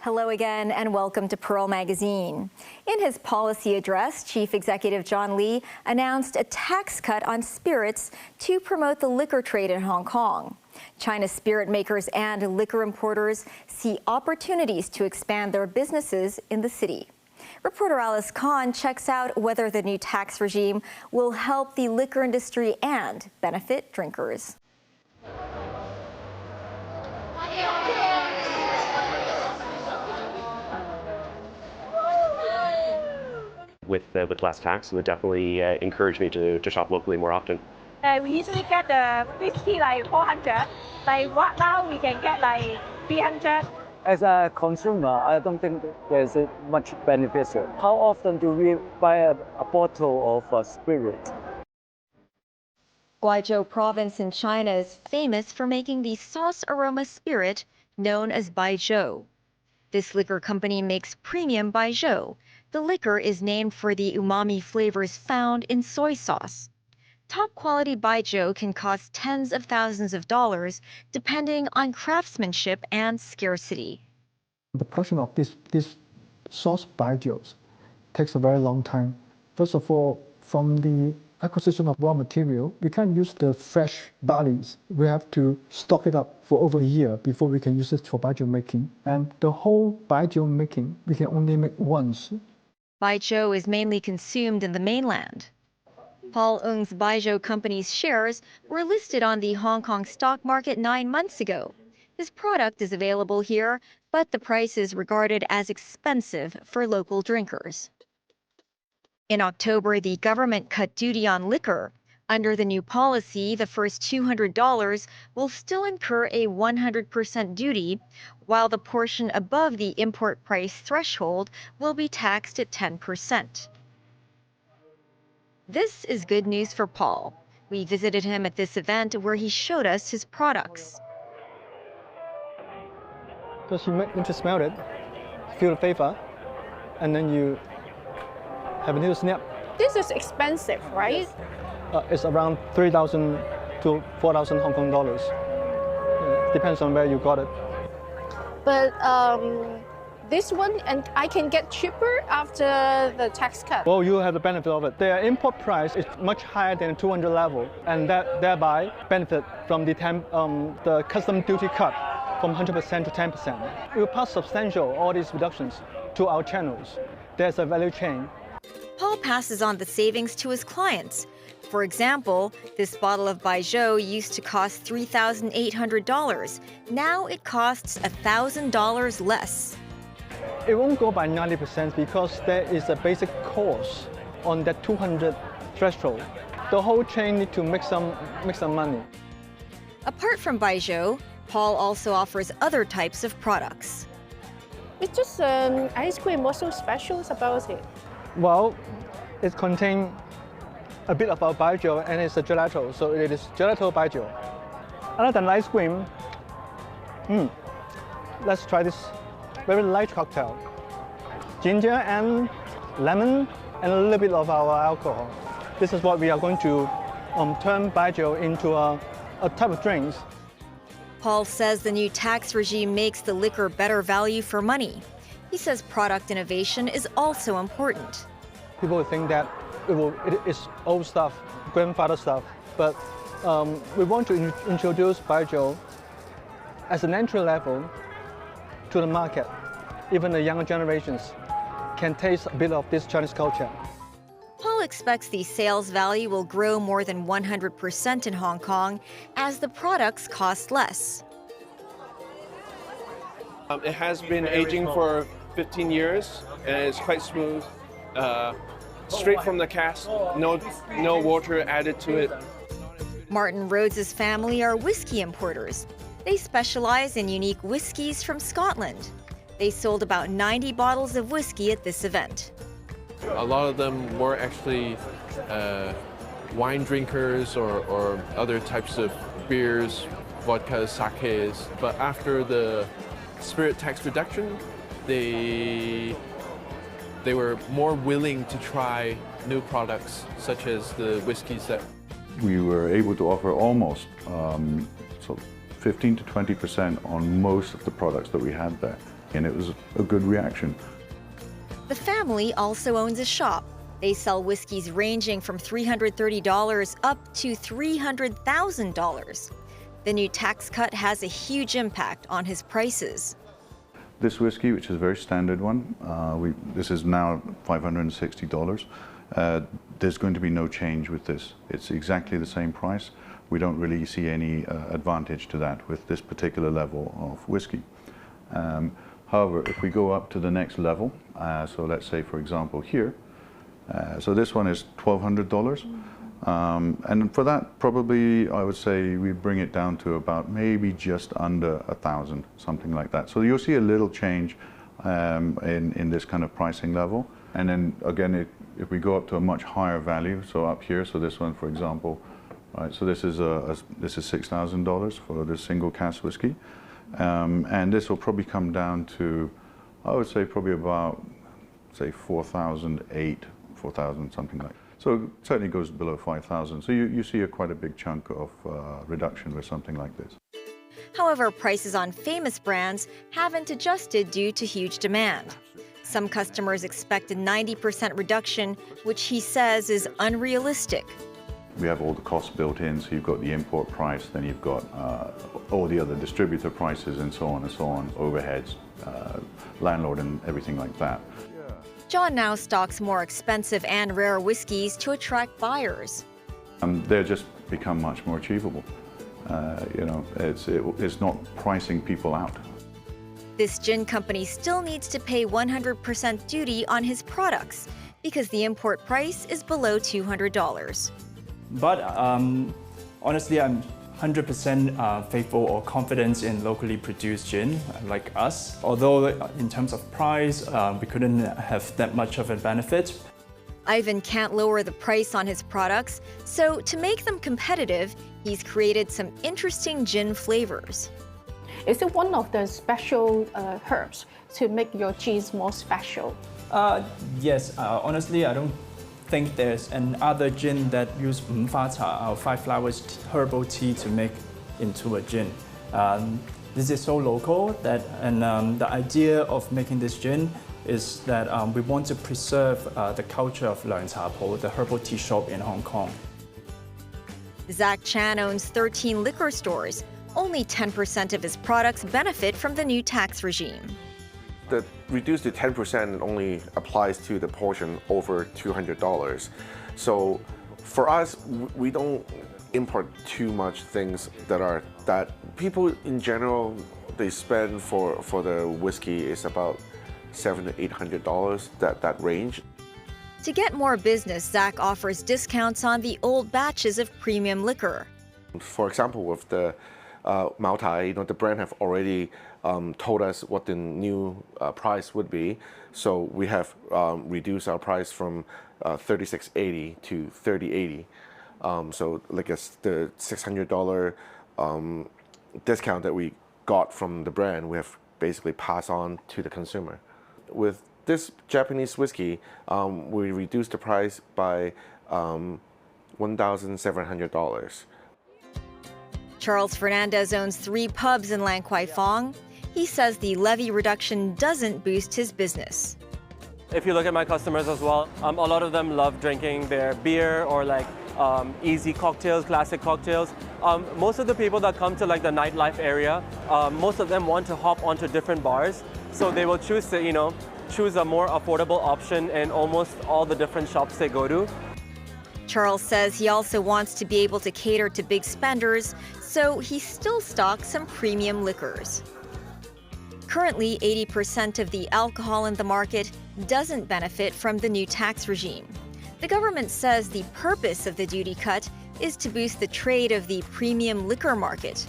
Hello again and welcome to Pearl Magazine. In his policy address, Chief Executive John Lee announced a tax cut on spirits to promote the liquor trade in Hong Kong. China's spirit makers and liquor importers see opportunities to expand their businesses in the city. Reporter Alice Khan checks out whether the new tax regime will help the liquor industry and benefit drinkers. With less tax, it would definitely encourage me to shop locally more often. We usually get the whiskey like 400, like what now we can get like 300. As a consumer, I don't think there's much beneficial. How often do we buy a bottle of spirit? Guizhou province in China is famous for making the sauce aroma spirit known as Baizhou. This liquor company makes premium Baizhou. The liquor is named for the umami flavors found in soy sauce. Top quality Baizhou can cost tens of thousands of dollars depending on craftsmanship and scarcity. The production of this sauce Baizhou takes a very long time. First of all, from the acquisition of raw material, we can't use the fresh barleys. We have to stock it up for over a year before we can use it for Baizhou making. And the whole Baizhou making, we can only make once. Baizhou is mainly consumed in the mainland. Paul Ng's Baizhou company's shares were listed on the Hong Kong stock market 9 months ago. His product is available here, but the price is regarded as expensive for local drinkers. In October, the government cut duty on liquor. Under the new policy, the first $200 will still incur a 100% duty, while the portion above the import price threshold will be taxed at 10%. This is good news for Paul. We visited him at this event where he showed us his products. Because you need to smell it, feel the flavor, and then you have a little snap. This is expensive, right? It's around 3,000 to 4,000 Hong Kong dollars. Depends on where you got it. But this one, and I can get cheaper after the tax cut. Well, you have the benefit of it. Their import price is much higher than 200 level, and that thereby benefit from the custom duty cut from 100% to 10%. We will pass substantial all these reductions to our channels. There's a value chain. Paul passes on the savings to his clients. For example, this bottle of Baizhou used to cost $3,800. Now it costs $1,000 less. It won't go by 90% because there is a basic cost on that 200 threshold. The whole chain needs to make some money. Apart from Baizhou, Paul also offers other types of products. It's just ice cream. What's so special about it? Well, it contains a bit of our Baizhou and it's a gelato, so it is gelato Baizhou. Other than ice cream, let's try this very light cocktail. Ginger and lemon and a little bit of our alcohol. This is what we are going to turn Baizhou into a type of drinks. Paul says the new tax regime makes the liquor better value for money. He says product innovation is also important. People think that it is old stuff, grandfather stuff, but we want to introduce Baizhou as an entry level to the market. Even the younger generations can taste a bit of this Chinese culture. Paul expects the sales value will grow more than 100% in Hong Kong as the products cost less. It has been aging for 15 years and it's quite smooth. Straight from the cask, no water added to it. Martin Rhodes' family are whiskey importers. They specialize in unique whiskeys from Scotland. They sold about 90 bottles of whiskey at this event. A lot of them were actually wine drinkers or other types of beers, vodka, sakes. But after the spirit tax reduction, they were more willing to try new products, such as the whiskeys that we were able to offer almost 15 to 20% on most of the products that we had there. And it was a good reaction. The family also owns a shop. They sell whiskeys ranging from $330 up to $300,000. The new tax cut has a huge impact on his prices. This whiskey, which is a very standard one, this is now $560. There's going to be no change with this. It's exactly the same price. We don't really see any advantage to that with this particular level of whiskey. However, if we go up to the next level, so let's say, for example, here, so this one is $1,200. And for that, probably, I would say we bring it down to about maybe just under 1,000, something like that. So you'll see a little change in this kind of pricing level. And then again, if we go up to a much higher value, so up here, so this one, for example, right, so this is $6,000 for this single cask whiskey. And this will probably come down to, I would say, probably about, say, 4,008, 4,000, something like that. So it certainly goes below 5,000. So you see quite a big chunk of reduction with something like this. However, prices on famous brands haven't adjusted due to huge demand. Some customers expect a 90% reduction, which he says is unrealistic. We have all the costs built in, so you've got the import price, then you've got all the other distributor prices and so on, overheads, landlord and everything like that. John now stocks more expensive and rare whiskeys to attract buyers. They're just become much more achievable. It's not pricing people out. This gin company still needs to pay 100% duty on his products because the import price is below $200. But honestly, I'm 100% faithful or confident in locally produced gin like us. Although in terms of price, we couldn't have that much of a benefit. Ivan can't lower the price on his products, so to make them competitive, he's created some interesting gin flavors. Is it one of the special herbs to make your cheese more special? Yes, honestly, I don't think there's another gin that use 五花茶, our 5 flowers herbal tea, to make into a gin. This is so local that, and the idea of making this gin is that we want to preserve the culture of Learn Cha Po, the herbal tea shop in Hong Kong. Zach Chan owns 13 liquor stores. Only 10% of his products benefit from the new tax regime. The reduced to 10% only applies to the portion over $200. So for us, we don't import too much things that people in general, they spend for the whiskey is about $700 to $800, that range. To get more business, Zach offers discounts on the old batches of premium liquor. For example, with the Mao Tai, the brand have already told us what the new price would be. So we have reduced our price from $36.80 to $30.80. So like the $600 discount that we got from the brand, we have basically passed on to the consumer. With this Japanese whiskey, we reduced the price by $1,700. Charles Fernandez owns 3 pubs in Lang Kwai Fong. He says the levy reduction doesn't boost his business. If you look at my customers as well, a lot of them love drinking their beer or like easy cocktails, classic cocktails. Most of the people that come to like the nightlife area, most of them want to hop onto different bars. So they will choose to, choose a more affordable option in almost all the different shops they go to. Charles says he also wants to be able to cater to big spenders, so he still stocks some premium liquors. Currently, 80% of the alcohol in the market doesn't benefit from the new tax regime. The government says the purpose of the duty cut is to boost the trade of the premium liquor market.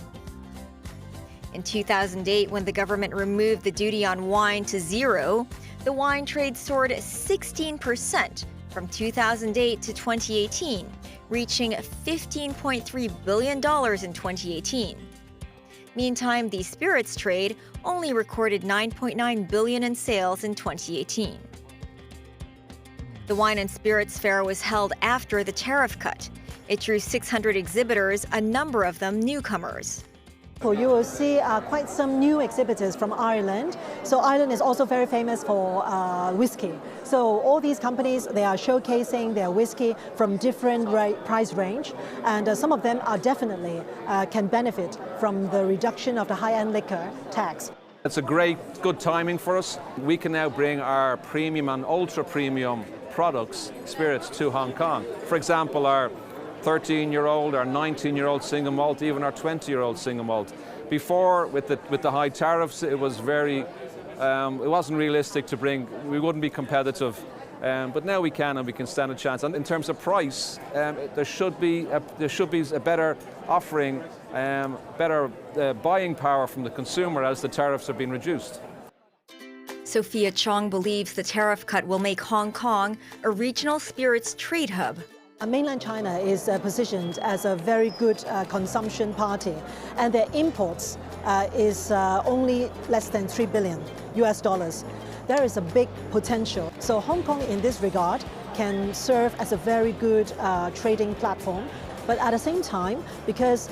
In 2008, when the government removed the duty on wine to zero, the wine trade soared 16% from 2008 to 2018, reaching $15.3 billion in 2018. Meantime, the spirits trade only recorded $9.9 billion in sales in 2018. The Wine and Spirits Fair was held after the tariff cut. It drew 600 exhibitors, a number of them newcomers. You will see quite some new exhibitors from Ireland. So Ireland is also very famous for whiskey. So all these companies, they are showcasing their whiskey from different price range, and some of them are definitely can benefit from the reduction of the high-end liquor tax. It's a good timing for us. We can now bring our premium and ultra premium products, spirits, to Hong Kong. For example, our 13-year-old, our 19-year-old single malt, even our 20-year-old single malt. Before, with the high tariffs, it was it wasn't realistic to bring. We wouldn't be competitive, but now we can, and we can stand a chance. And in terms of price, there should be a better offering, better buying power from the consumer as the tariffs have been reduced. Sophia Chong believes the tariff cut will make Hong Kong a regional spirits trade hub. Mainland China is positioned as a very good consumption party, and their imports is only less than $3 billion US dollars. There is a big potential. So Hong Kong in this regard can serve as a very good trading platform. But at the same time, because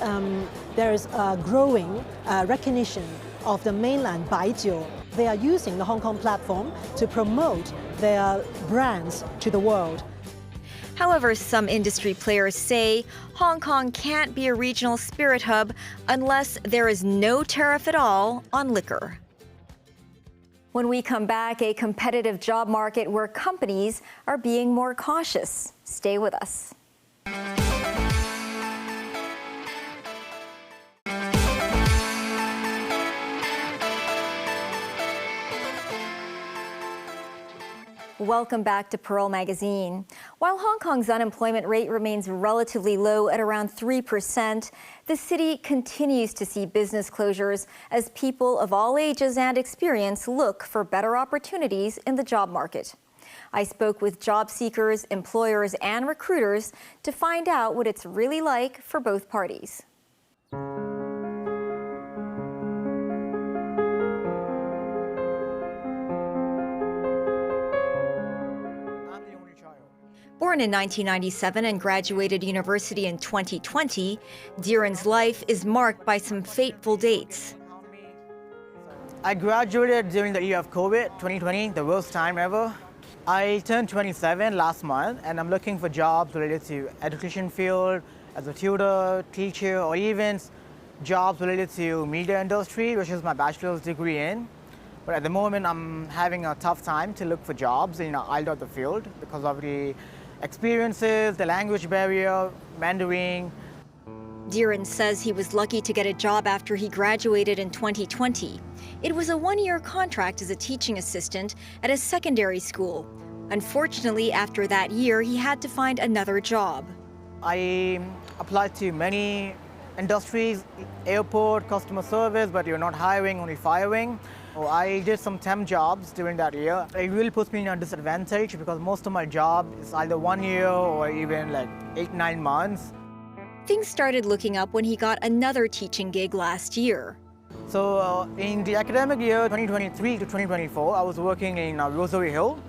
there is a growing recognition of the mainland baijiu, they are using the Hong Kong platform to promote their brands to the world. However, some industry players say Hong Kong can't be a regional spirit hub unless there is no tariff at all on liquor. When we come back, a competitive job market where companies are being more cautious. Stay with us. Welcome back to Pearl Magazine. While Hong Kong's unemployment rate remains relatively low at around 3%, the city continues to see business closures as people of all ages and experience look for better opportunities in the job market. I spoke with job seekers, employers, and recruiters to find out what it's really like for both parties. Born in 1997 and graduated university in 2020, Dhiren's life is marked by some fateful dates. I graduated during the year of COVID, 2020, the worst time ever. I turned 27 last month, and I'm looking for jobs related to education field, as a tutor, teacher, or even jobs related to media industry, which is my bachelor's degree in. But at the moment, I'm having a tough time to look for jobs in either of the field because of the experiences, the language barrier, Mandarin. Dhiren says he was lucky to get a job after he graduated in 2020. It was a one-year contract as a teaching assistant at a secondary school. Unfortunately, after that year, he had to find another job. I applied to many industries, airport, customer service, but you're not hiring, only firing. I did some temp jobs during that year. It really puts me in a disadvantage because most of my job is either 1 year or even like 8-9 months. Things started looking up when he got another teaching gig last year. So in the academic year 2023 to 2024, I was working in Rosary Hill.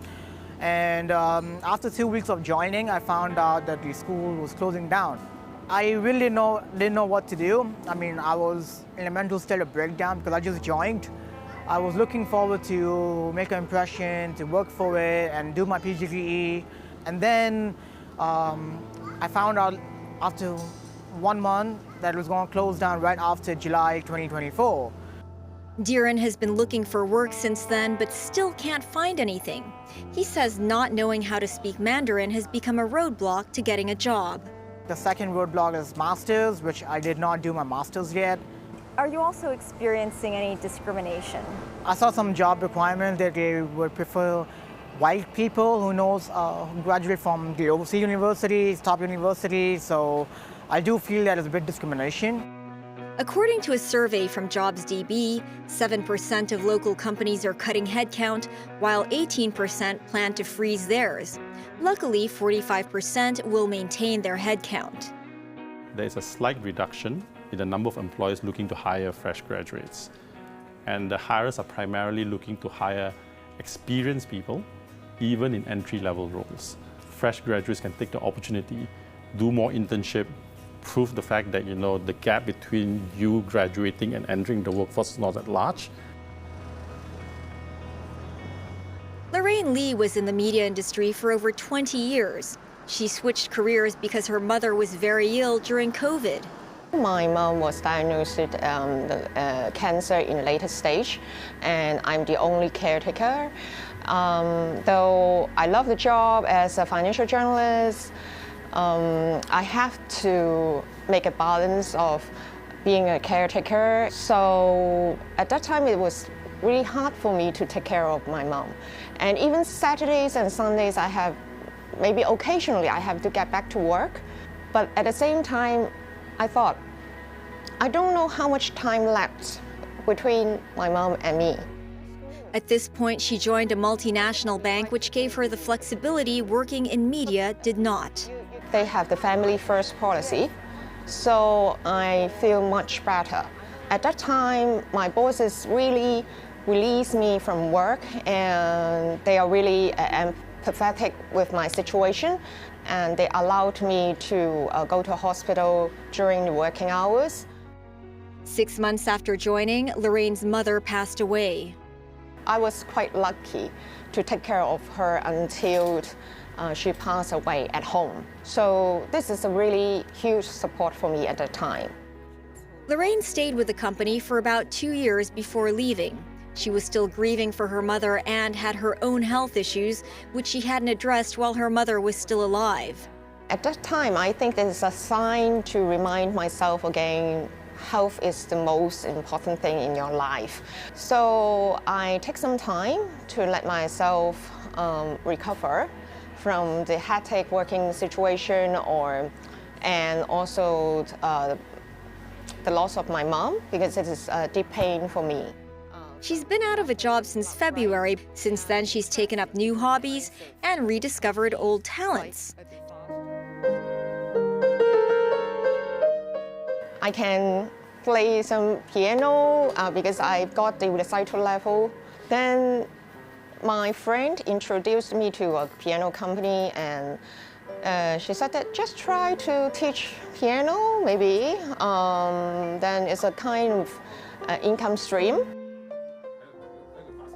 And after 2 weeks of joining, I found out that the school was closing down. I really didn't know what to do. I mean, I was in a mental state of breakdown because I just joined. I was looking forward to make an impression, to work for it, and do my PGCE. And then I found out after 1 month that it was going to close down right after July 2024. Dhiren has been looking for work since then, but still can't find anything. He says not knowing how to speak Mandarin has become a roadblock to getting a job. The second roadblock is master's, which I did not do my master's yet. Are you also experiencing any discrimination? I saw some job requirements that they would prefer white people who graduate from the overseas universities, top universities, so I do feel that is a bit discrimination. According to a survey from JobsDB, 7% of local companies are cutting headcount, while 18% plan to freeze theirs. Luckily, 45% will maintain their headcount. There is a slight reduction in the number of employers looking to hire fresh graduates. And the hirers are primarily looking to hire experienced people, even in entry-level roles. Fresh graduates can take the opportunity, do more internship, prove the fact that, the gap between you graduating and entering the workforce is not that large. Lorraine Lee was in the media industry for over 20 years. She switched careers because her mother was very ill during COVID. My mom was diagnosed with cancer in later stage, and I'm the only caretaker. Though I love the job as a financial journalist, I have to make a balance of being a caretaker. So at that time, it was really hard for me to take care of my mom. And even Saturdays and Sundays, maybe occasionally I have to get back to work. But at the same time, I thought, I don't know how much time left between my mom and me. At this point, she joined a multinational bank, which gave her the flexibility working in media did not. They have the family first policy, so I feel much better. At that time, my bosses really released me from work, and they are really empathetic with my situation, and they allowed me to go to hospital during the working hours. 6 months after joining, Lorraine's mother passed away. I was quite lucky to take care of her until she passed away at home. So this is a really huge support for me at the time. Lorraine stayed with the company for about 2 years before leaving. She was still grieving for her mother and had her own health issues, which she hadn't addressed while her mother was still alive. At that time, I think it's a sign to remind myself again, health is the most important thing in your life. So I take some time to let myself recover from the hectic working situation and also the loss of my mom, because it is a deep pain for me. She's been out of a job since February. Since then, she's taken up new hobbies and rediscovered old talents. I can play some piano because I've got the recital level. Then my friend introduced me to a piano company, and she said that just try to teach piano, maybe. Then it's a kind of income stream.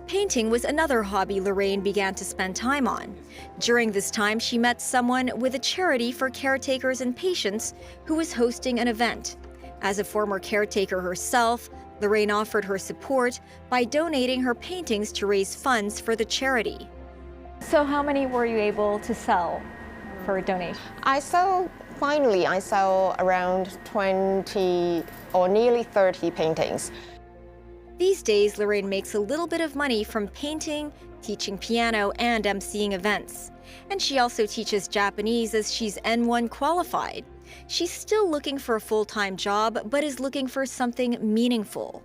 Painting was another hobby Lorraine began to spend time on. During this time, she met someone with a charity for caretakers and patients who was hosting an event. As a former caretaker herself, Lorraine offered her support by donating her paintings to raise funds for the charity. So how many were you able to sell for a donation? Finally, I sell around 20 or nearly 30 paintings. These days, Lorraine makes a little bit of money from painting, teaching piano, and emceeing events. And she also teaches Japanese as she's N1 qualified. She's still looking for a full-time job, but is looking for something meaningful.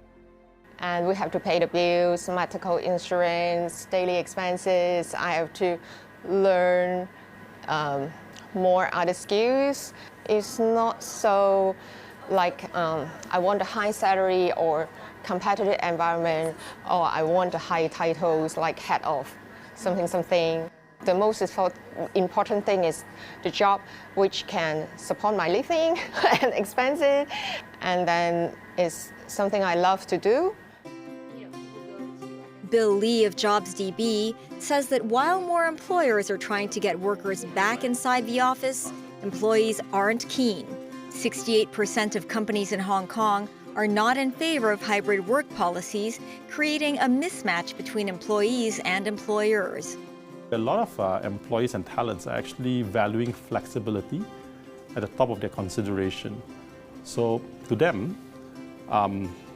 And we have to pay the bills, medical insurance, daily expenses. I have to learn more other skills. It's not so like I want a high salary or competitive environment, or I want the high titles like head of something. The most important thing is the job which can support my living and expenses, and then it's something I love to do. Bill Lee of JobsDB says that while more employers are trying to get workers back inside the office, employees aren't keen. 68% of companies in Hong Kong are not in favor of hybrid work policies, creating a mismatch between employees and employers. A lot of employees and talents are actually valuing flexibility at the top of their consideration. So to them,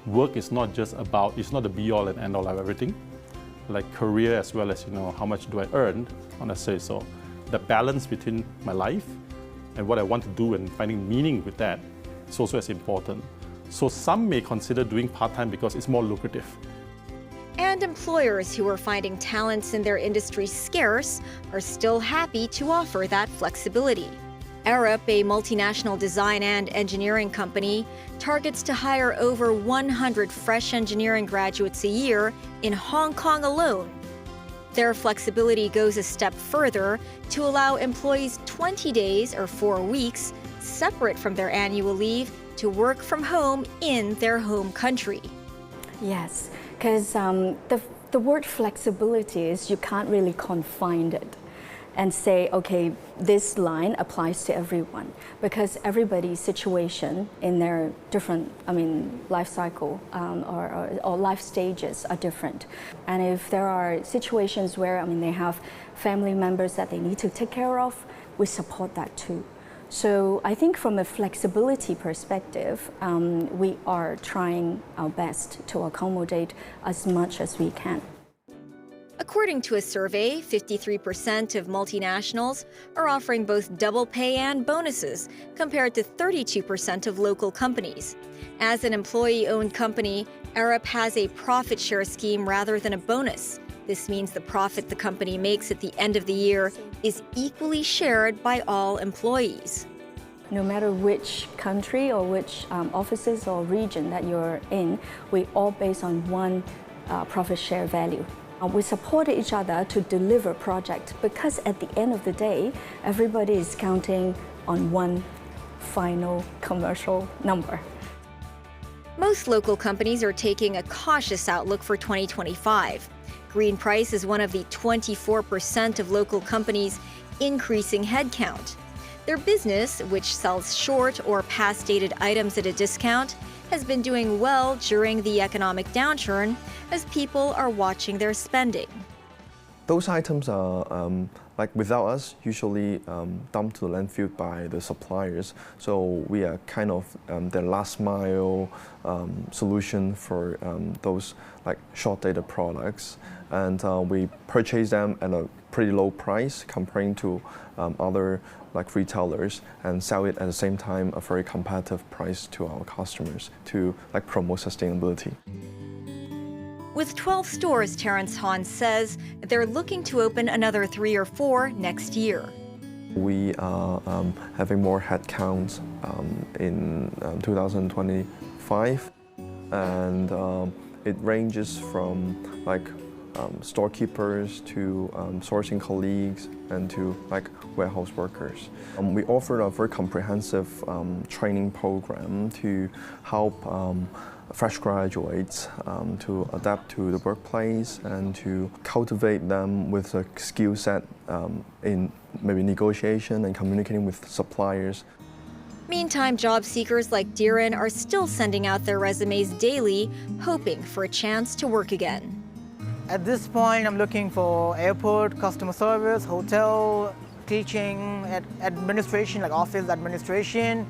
work is not just about, it's not the be-all and end-all of everything. Like career as well as, how much do I earn, I want to say so. The balance between my life and what I want to do and finding meaning with that is also as important. So some may consider doing part-time because it's more lucrative. And employers who are finding talents in their industry scarce are still happy to offer that flexibility. Arup, a multinational design and engineering company, targets to hire over 100 fresh engineering graduates a year in Hong Kong alone. Their flexibility goes a step further to allow employees 20 days or 4 weeks separate from their annual leave to work from home in their home country. Yes, because the word flexibility is you can't really confine it and say, okay, this line applies to everyone, because everybody's situation in their different, life cycle or life stages are different. And if there are situations where, they have family members that they need to take care of, we support that too. So I think from a flexibility perspective, we are trying our best to accommodate as much as we can. According to a survey, 53% of multinationals are offering both double pay and bonuses, compared to 32% of local companies. As an employee-owned company, Arup has a profit share scheme rather than a bonus. This means the profit the company makes at the end of the year is equally shared by all employees. No matter which country or which offices or region that you're in, we all based on one profit share value. We support each other to deliver projects, because at the end of the day, everybody is counting on one final commercial number. Most local companies are taking a cautious outlook for 2025. Green Price is one of the 24% of local companies increasing headcount. Their business, which sells short or past-dated items at a discount, has been doing well during the economic downturn as people are watching their spending. Those items are, without us, usually dumped to the landfill by the suppliers. So we are kind of the last mile solution for those short-dated products. And we purchase them at a pretty low price comparing to other retailers, and sell it at the same time a very competitive price to our customers to promote sustainability. With 12 stores, Terrence Hahn says they're looking to open another 3 or 4 next year. We are having more headcounts in 2025, and it ranges from storekeepers to sourcing colleagues and to warehouse workers. We offered a very comprehensive training program to help fresh graduates to adapt to the workplace and to cultivate them with a skill set in maybe negotiation and communicating with suppliers. Meantime, job seekers like Diren are still sending out their resumes daily, hoping for a chance to work again. At this point, I'm looking for airport, customer service, hotel, teaching, administration, like office administration.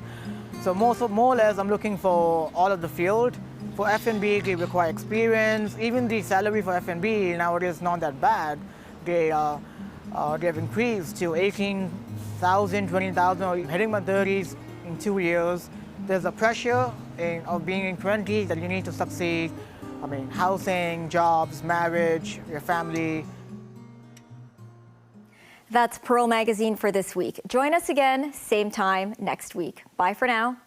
So more or less, I'm looking for all of the field. For F&B, they require experience. Even the salary for F&B nowadays is not that bad. They have increased to 18,000, 20,000, or heading my 30s in 2 years. There's a pressure of being in 20s that you need to succeed. Housing, jobs, marriage, your family. That's Pearl Magazine for this week. Join us again, same time next week. Bye for now.